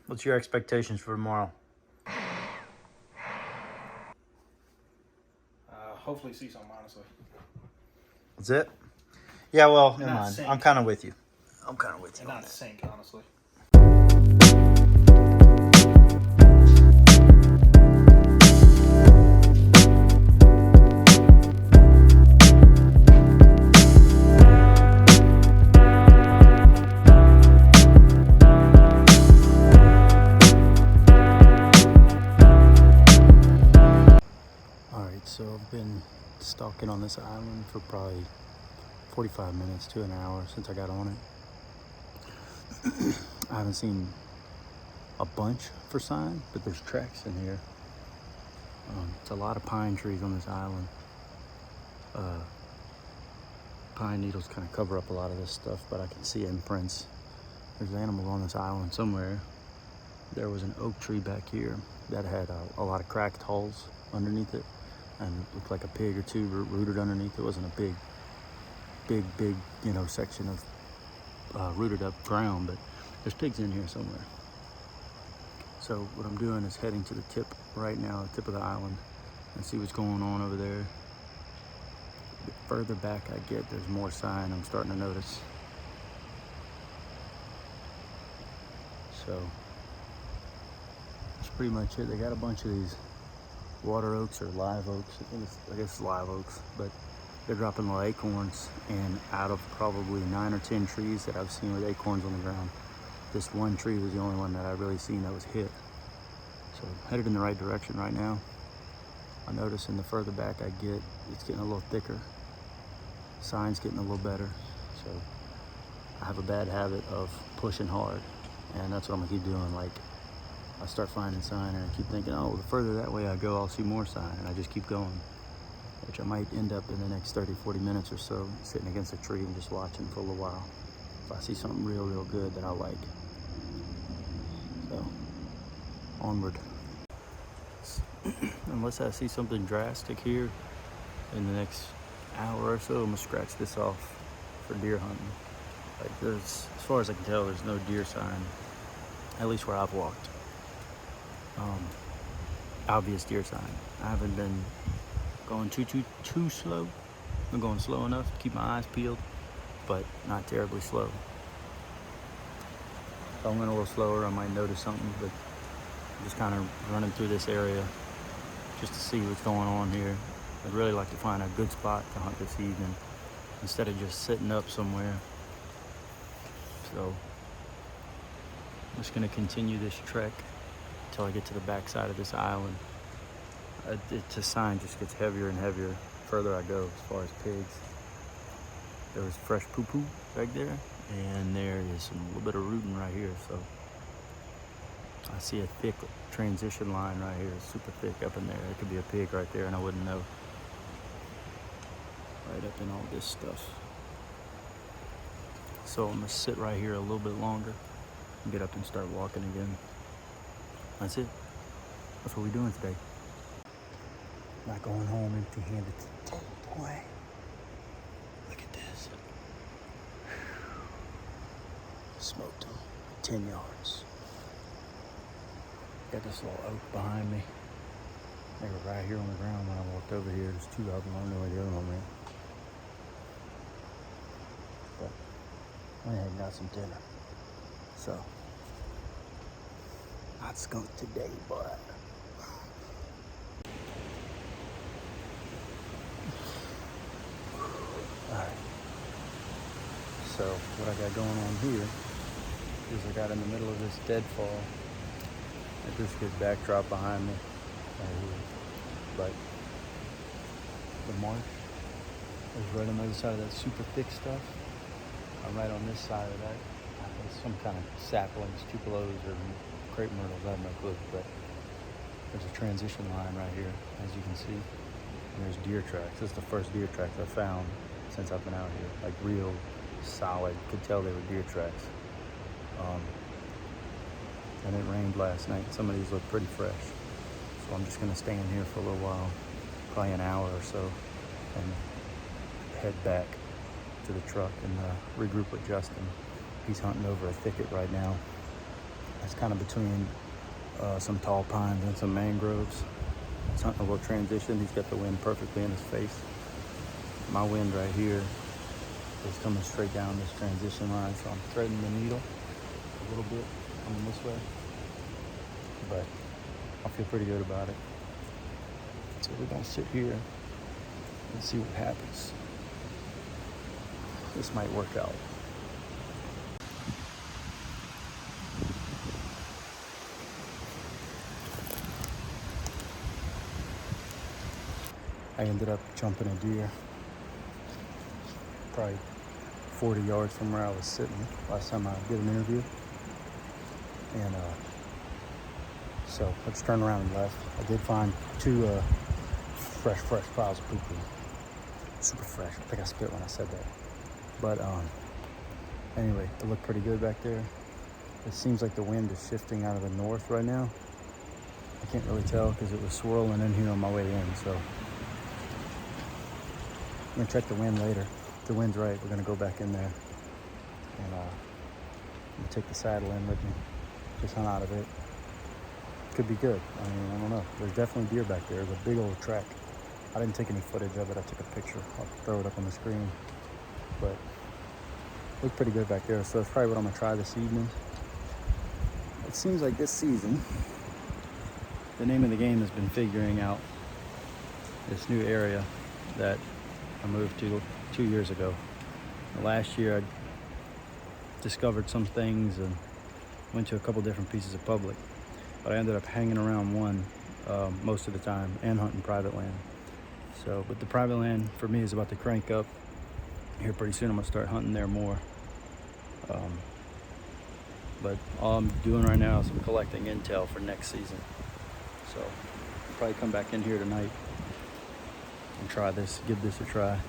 What's your expectations for tomorrow? Hopefully see something, honestly. That's it? Yeah, well, never not mind. sink. I'm kind of with you. I'm kind of with you And on not that. sink, honestly. Alright, so I've been stalking on this island for probably 45 minutes to an hour since I got on it. I haven't seen a bunch for sign, but there's tracks in here. It's a lot of pine trees on this island. Pine needles kind of cover up a lot of this stuff, but I can see imprints. There's animals on this island somewhere. There was an oak tree back here that had a lot of cracked hulls underneath it, and it looked like a pig or two rooted underneath. It wasn't a big, section of rooted up ground, but there's pigs in here somewhere. So what I'm doing is heading to the tip right now, the tip of the island, and see what's going on over there. The further back I get, there's more sign I'm starting to notice. So that's pretty much it. They got a bunch of these water oaks or live oaks. I guess it's live oaks, but they're dropping little acorns, and out of probably 9 or 10 trees that I've seen with acorns on the ground, this one tree was the only one that I've really seen that was hit. So headed in the right direction right now. I notice in the further back I get, it's getting a little thicker. Sign's getting a little better. So I have a bad habit of pushing hard, and that's what I'm gonna keep doing. Like, I start finding sign and I keep thinking, oh, the further that way I go, I'll see more sign, and I just keep going, which I might end up in the next 30, 40 minutes or so sitting against a tree and just watching for a little while. If I see something real good that I like. So, onward. Unless I see something drastic here in the next hour or so, I'm gonna scratch this off for deer hunting. Like, as far as I can tell, there's no deer sign, at least where I've walked. Obvious deer sign. I haven't been going too slow. I'm going slow enough to keep my eyes peeled, but not terribly slow. If I went a little slower, I might notice something, but I'm just kind of running through this area just to see what's going on here. I'd really like to find a good spot to hunt this evening instead of just sitting up somewhere. So I'm just gonna continue this trek until I get to the backside of this island. The sign just gets heavier and heavier the further I go as far as pigs. There was fresh poo-poo right there, and there is a little bit of rooting right here. So I see a thick transition line right here, super thick up in there. It could be a pig right there and I wouldn't know. Right up in all this stuff. So I'm gonna sit right here a little bit longer and get up and start walking again. That's it. That's what we're doing today. Not going home empty-handed today, boy. Look at this. Smoked them. 10 yards. Got this little oak behind me. They were right here on the ground when I walked over here. There's 2 of them. I don't know where the other one went. But I went ahead and got some dinner. So, not skunk today, but alright. So what I got going on here is I got in the middle of this deadfall. This good backdrop behind me right here. But the marsh is right on the other side of that super thick stuff. I'm right on this side of that. There's some kind of saplings, tupelos or crepe myrtles, I have no clue, but there's a transition line right here, as you can see. And there's deer tracks. This is the first deer tracks I've found since I've been out here. Like, real solid, could tell they were deer tracks. And it rained last night. Some of these look pretty fresh. So I'm just gonna stay in here for a little while, probably an hour or so, and head back to the truck and regroup with Justin. He's hunting over a thicket right now. It's kind of between some tall pines and some mangroves. It's hunting a little transition. He's got the wind perfectly in his face. My wind right here is coming straight down this transition line, so I'm threading the needle a little bit coming this way, but I feel pretty good about it. So we're gonna sit here and see what happens. This might work out. I ended up jumping a deer probably 40 yards from where I was sitting last time I did an interview. And so let's turn around and left. I did find two fresh piles of poo-poo. Super fresh. I think I spit when I said that. But anyway, it looked pretty good back there. It seems like the wind is shifting out of the north right now. I can't really tell because it was swirling in here on my way in, so I'm gonna check the wind later. If the wind's right, we're gonna go back in there and I'm gonna take the saddle in with me, just hunt out of it. Could be good. I mean, I don't know. There's definitely deer back there. There's a big old track. I didn't take any footage of it. I took a picture. I'll throw it up on the screen. But it looked pretty good back there. So that's probably what I'm gonna try this evening. It seems like this season, the name of the game has been figuring out this new area that I moved to 2 years ago. Last year I discovered some things and went to a couple different pieces of public, but I ended up hanging around one most of the time and hunting private land. So, but the private land for me is about to crank up here pretty soon. I'm gonna start hunting there more. But all I'm doing right now is I'm collecting intel for next season. So I'll probably come back in here tonight and try this, give this a try.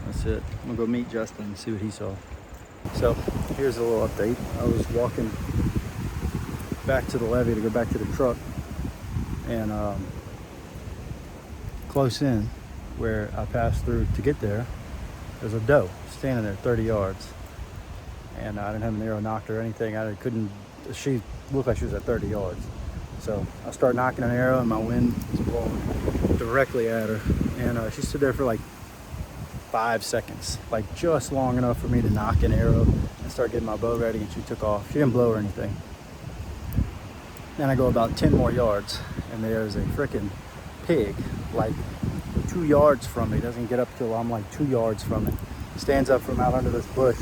That's it. I'm gonna go meet Justin and see what he saw. So here's a little update. I was walking back to the levee to go back to the truck, and close in where I passed through to get there, there's a doe standing there 30 yards. And I didn't have an arrow knocked or anything. She looked like she was at 30 yards. So I start knocking an arrow and my wind is blowing directly at her. And she stood there for like 5 seconds, like just long enough for me to knock an arrow and start getting my bow ready, and she took off. She didn't blow or anything. Then I go about 10 more yards and there's a freaking pig like 2 yards from me. Doesn't get up till I'm like 2 yards from it. Stands up from out under this bush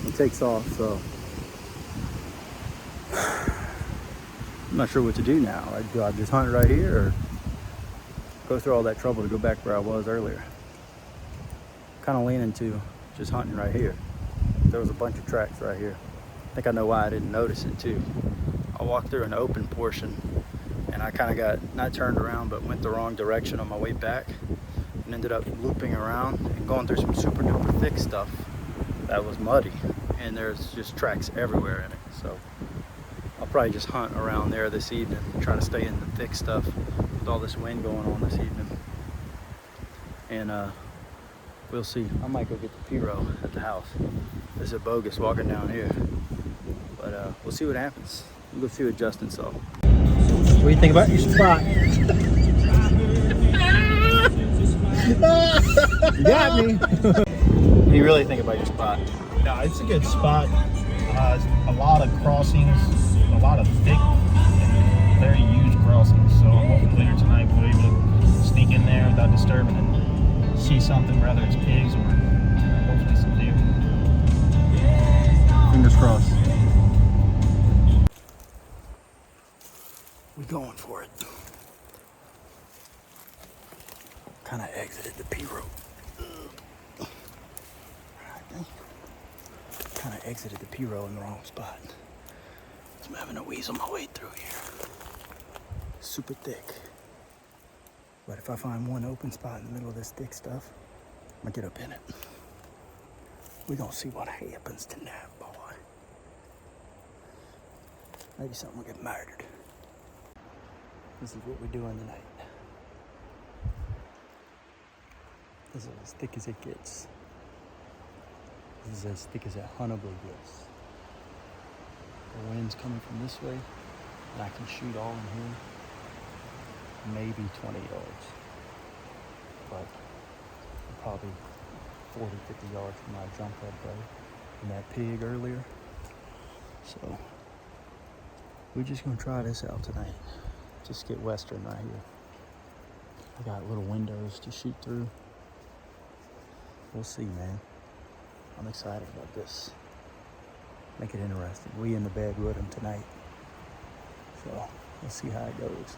and takes off. So I'm not sure what to do now. Do I just hunt right here or go through all that trouble to go back where I was earlier? Kind of leaning to just hunting right here. There was a bunch of tracks right here. I think I know why I didn't notice it too. I walked through an open portion and I kind of got, not turned around, but went the wrong direction on my way back and ended up looping around and going through some super duper thick stuff that was muddy, and there's just tracks everywhere in it. So I'll probably just hunt around there this evening, try to stay in the thick stuff with all this wind going on this evening. And we'll see. I might go get the P-row at the house. This is a bogus walking down here, but we'll see what happens. We'll go see what Justin saw. What do you think about your spot? You got me. What do you really think about your spot? No, it's a good spot. A lot of crossings, a lot of thick, very huge crossings. So I'm hoping later tonight we'll be able to sneak in there without disturbing and see something, whether it's pigs or hopefully some deer. Fingers crossed. We going for it. Kind of exited the P-row. Kind of exited the P-row in the wrong spot. So I'm having to weasel my way through here. Super thick. But if I find one open spot in the middle of this thick stuff, I'm gonna get up in it. We're gonna see what happens tonight, boy. Maybe something will get murdered. This is what we're doing tonight. This is as thick as it gets. This is as thick as it huntable gets. The wind's coming from this way, and I can shoot all in here, maybe 20 yards, but probably 40, 50 yards from my jump head bow and that pig earlier. So we're just gonna try this out tonight. Just get western right here. I got little windows to shoot through. We'll see, man. I'm excited about this. Make it interesting. We in the bed with him tonight. So we'll see how it goes.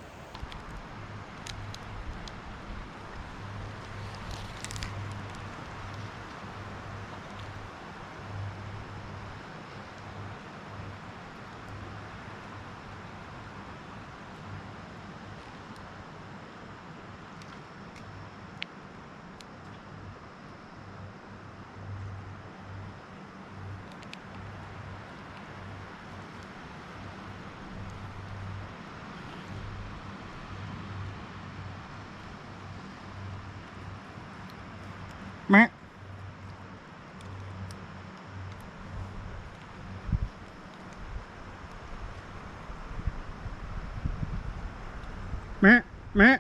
Meh. Meh. Meh.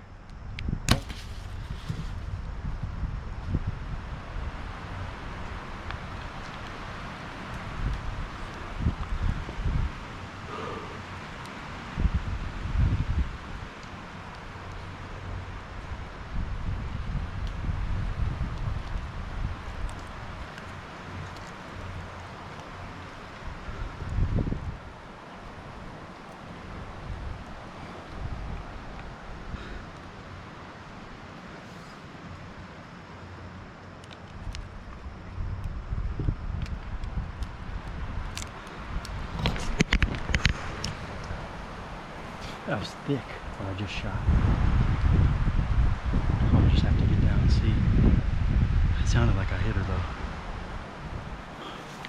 That was thick, what I just shot. I'll just have to get down and see. It sounded like I hit her though.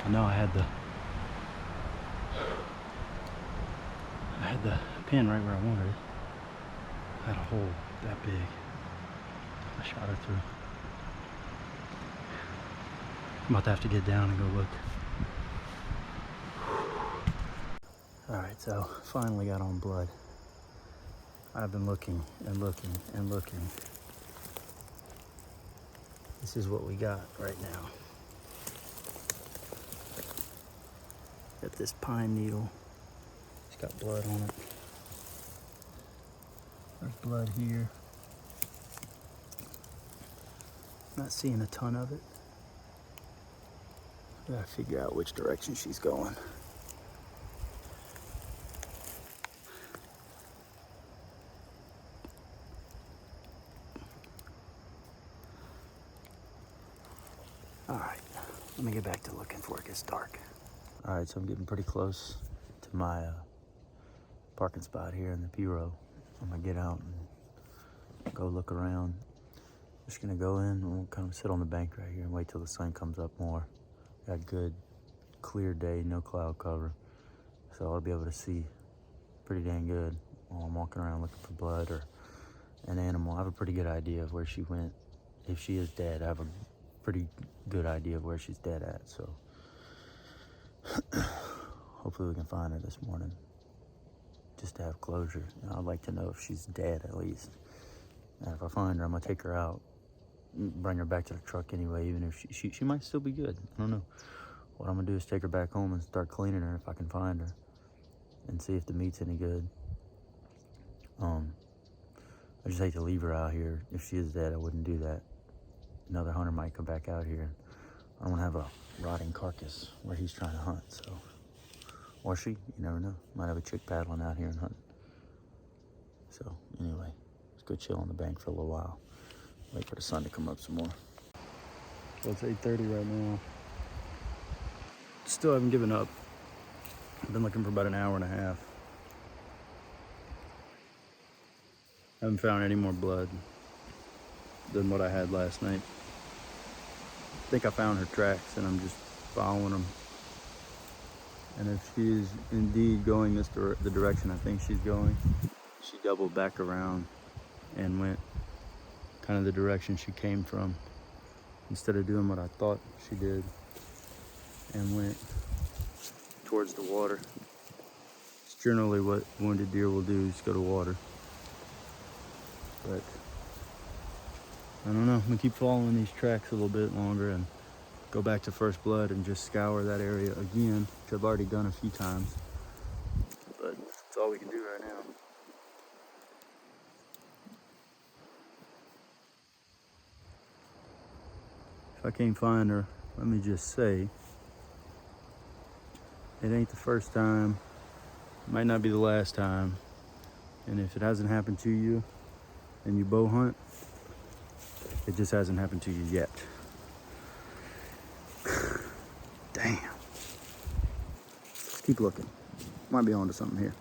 I know I had the pin right where I wanted it. I had a hole that big. I shot her through. I'm about to have to get down and go look. Alright, so finally got on blood. I've been looking and looking and looking. This is what we got right now. Got this pine needle. It's got blood on it. There's blood here. Not seeing a ton of it. Gotta figure out which direction she's going. Alright, let me get back to looking before it gets dark. Alright, so I'm getting pretty close to my parking spot here in the P-row. I'm gonna get out and go look around. Just gonna go in and we'll kind of sit on the bank right here and wait till the sun comes up more. Got good, clear day, no cloud cover. So I'll be able to see pretty dang good while I'm walking around looking for blood or an animal. I have a pretty good idea of where she went. If she is dead, I have a pretty good idea of where she's dead at, so hopefully we can find her this morning just to have closure. You know, I'd like to know if she's dead at least, and if I find her I'm gonna take her out, bring her back to the truck anyway, even if she might still be good. I don't know. What I'm gonna do is take her back home and start cleaning her if I can find her and see if the meat's any good. I just hate to leave her out here. If she is dead, I wouldn't do that. Another hunter might come back out here. I don't want to have a rotting carcass where he's trying to hunt, so. Or she, you never know. Might have a chick paddling out here and hunting. So, anyway, let's go chill on the bank for a little while. Wait for the sun to come up some more. Well, it's 8:30 right now. Still haven't given up. I've been looking for about an hour and a half. Haven't found any more blood than what I had last night. I think I found her tracks and I'm just following them. And if she is indeed going the direction I think she's going, she doubled back around and went kind of the direction she came from instead of doing what I thought she did and went towards the water. generally what wounded deer will do, is go to water. But I don't know, I'm gonna keep following these tracks a little bit longer and go back to First Blood and just scour that area again, which I've already done a few times. But that's all we can do right now. If I can't find her, let me just say, it ain't the first time, it might not be the last time, and if it hasn't happened to you and you bow hunt, it just hasn't happened to you yet. Damn. Let's keep looking. Might be onto something here.